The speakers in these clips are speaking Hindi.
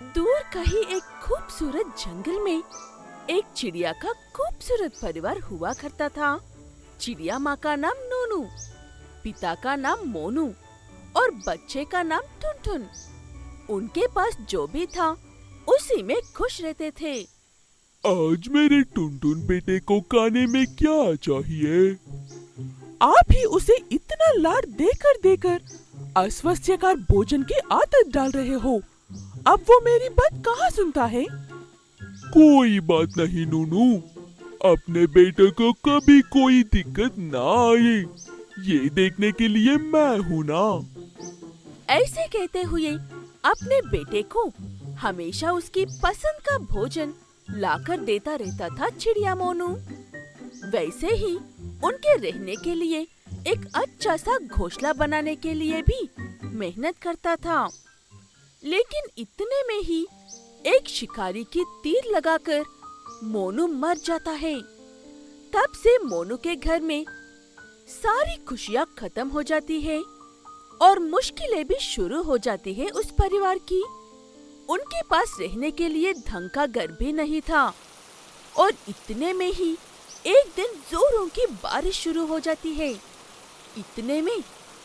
दूर कहीं एक खूबसूरत जंगल में एक चिड़िया का खूबसूरत परिवार हुआ करता था। चिड़िया माँ का नाम नूनू, पिता का नाम मोनू और बच्चे का नाम टुनटुन। उनके पास जो भी था उसी में खुश रहते थे। आज मेरे टुनटुन बेटे को खाने में क्या चाहिए? आप ही उसे इतना लाड देकर अस्वास्थ्यकर भोजन की आदत डाल रहे हो। अब वो मेरी बात कहाँ सुनता है? कोई बात नहीं नूनू, अपने बेटे को कभी कोई दिक्कत ना आए, ये देखने के लिए मैं हूँ ना। ऐसे कहते हुए अपने बेटे को हमेशा उसकी पसंद का भोजन लाकर देता रहता था चिड़िया मोनू। वैसे ही उनके रहने के लिए एक अच्छा सा घोंसला बनाने के लिए भी मेहनत करता था। लेकिन इतने में ही एक शिकारी की तीर लगाकर मोनू मर जाता है। तब से मोनू के घर में सारी खुशियाँ खत्म हो जाती है और मुश्किलें भी शुरू हो जाती है उस परिवार की। उनके पास रहने के लिए ढंग का घर भी नहीं था और इतने में ही एक दिन जोरों की बारिश शुरू हो जाती है। इतने में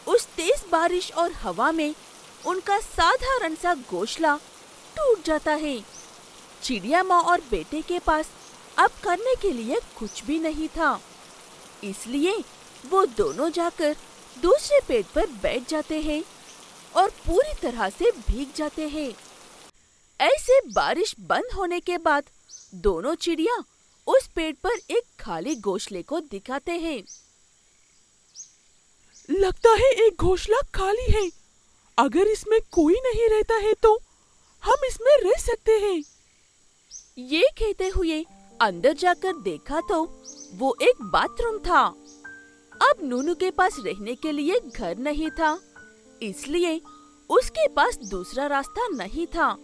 उस तेज बारिश और हवा में उनका साधारण सा घोंसला टूट जाता है। चिड़िया माँ और बेटे के पास अब करने के लिए कुछ भी नहीं था, इसलिए वो दोनों जाकर दूसरे पेड़ पर बैठ जाते हैं और पूरी तरह से भीग जाते हैं। ऐसे बारिश बंद होने के बाद दोनों चिड़िया उस पेड़ पर एक खाली घोंसले को दिखाते हैं। लगता है एक घोंसला खाली है। अगर इसमें कोई नहीं रहता है तो हम इसमें रह सकते हैं। ये कहते हुए अंदर जाकर देखा तो वो एक बाथरूम था। अब नूनू के पास रहने के लिए घर नहीं था, इसलिए उसके पास दूसरा रास्ता नहीं था।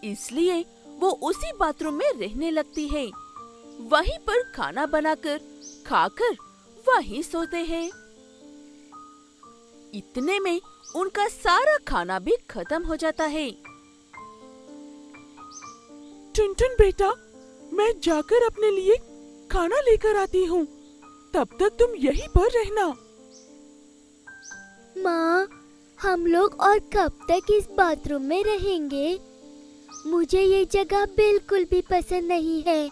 इसलिए वो उसी बाथरूम में रहने लगती है। वहीं पर खाना बनाकर खाकर वहीं सोते हैं। इतने में उनका सारा खाना भी खत्म हो जाता है। टुनटुन बेटा, मैं जाकर अपने लिए खाना लेकर आती हूँ। तब तक तुम यहीं पर रहना। माँ, हम लोग और कब तक इस बाथरूम में रहेंगे? मुझे ये जगह बिल्कुल भी पसंद नहीं है।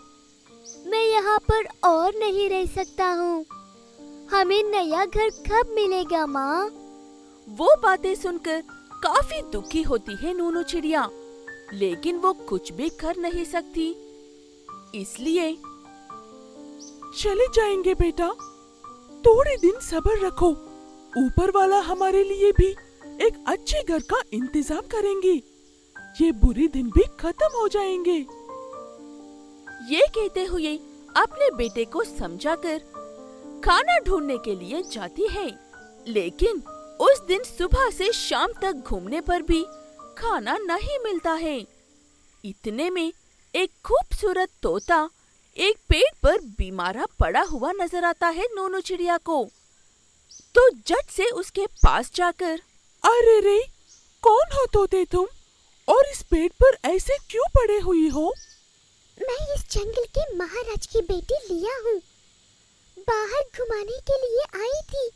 मैं यहाँ पर और नहीं रह सकता हूँ। हमें नया घर कब मिलेगा माँ? वो बातें सुनकर काफी दुखी होती है नूनू चिड़िया, लेकिन वो कुछ भी कर नहीं सकती। इसलिए चले जाएंगे बेटा, थोड़े दिन सब्र रखो। ऊपर वाला हमारे लिए भी एक अच्छे घर का इंतजाम करेंगे। ये बुरे दिन भी खत्म हो जाएंगे। ये कहते हुए अपने बेटे को समझाकर खाना ढूंढने के लिए जाती है। लेकिन उस दिन सुबह से शाम तक घूमने पर भी खाना नहीं मिलता है। इतने में एक खूबसूरत तोता एक पेड़ पर बीमारा पड़ा हुआ नजर आता है नूनू चिड़िया को। तो झट से उसके पास जाकर, अरे रे, कौन हो तोते तुम? और इस पेड़ पर ऐसे क्यों पड़े हुई हो? मैं इस जंगल के महाराज की बेटी लिया हूँ। बाहर घुमाने के लिए आई थी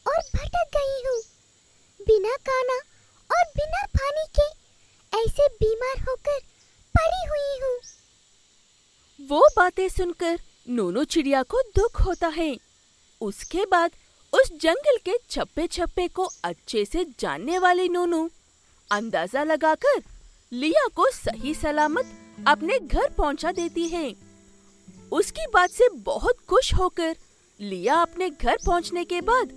और भटक गई हूँ। बिना खाना और बिना पानी के ऐसे बीमार होकर पड़ी हुई हूँ। वो बातें सुनकर नूनू चिड़िया को दुख होता है। उसके बाद उस जंगल के छप्पे छप्पे को अच्छे से जानने वाली नूनू अंदाजा लगाकर लिया को सही सलामत अपने घर पहुंचा देती है। उसकी बात से बहुत खुश होकर लिया अपने घर पहुंचने के बाद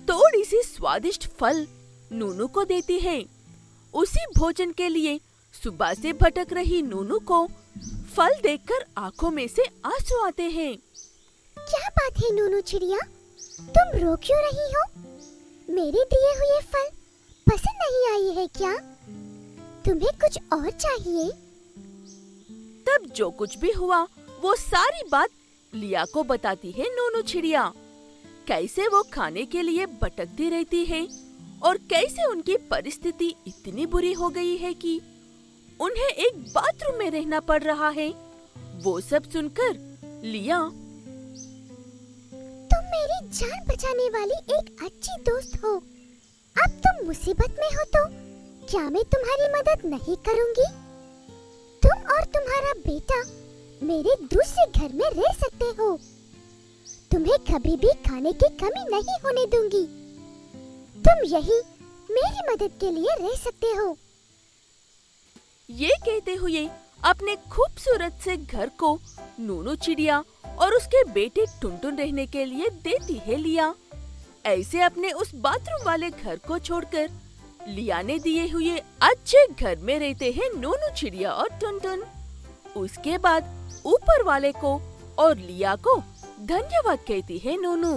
थोड़ी सी स्वादिष्ट फल नूनू को देती है। उसी भोजन के लिए सुबह से भटक रही नूनू को फल देखकर आंखों में से आंसू आते हैं। क्या बात है नूनू चिड़िया, तुम रो क्यों रही हो? मेरे दिए हुए फल पसंद नहीं आई है क्या? तुम्हें कुछ और चाहिए? तब जो कुछ भी हुआ वो सारी बात लिया को बताती है नूनू चिड़िया। कैसे वो खाने के लिए भटकती रहती है और कैसे उनकी परिस्थिति इतनी बुरी हो गई है कि उन्हें एक बाथरूम में रहना पड़ रहा है। वो सब सुनकर लिया तुम मेरी जान बचाने वाली एक अच्छी दोस्त हो। अब तुम मुसीबत में हो तो क्या मैं तुम्हारी मदद नहीं करूंगी? तुम और तुम्हारा बेटा मेरे दूसरे घर में रह सकते हो। तुम्हें कभी भी खाने की कमी नहीं होने दूंगी। तुम यही मेरी मदद के लिए रह सकते हो। ये कहते हुए अपने खूबसूरत से घर को नूनू चिड़िया और उसके बेटे टुनटुन रहने के लिए देती है लिया। ऐसे अपने उस बाथरूम वाले घर को छोड़कर लिया ने दिए हुए अच्छे घर में रहते हैं नूनू चिड़िया और टुनटुन। उसके बाद ऊपर वाले को और लिया को धन्यवाद कहती है नूनू।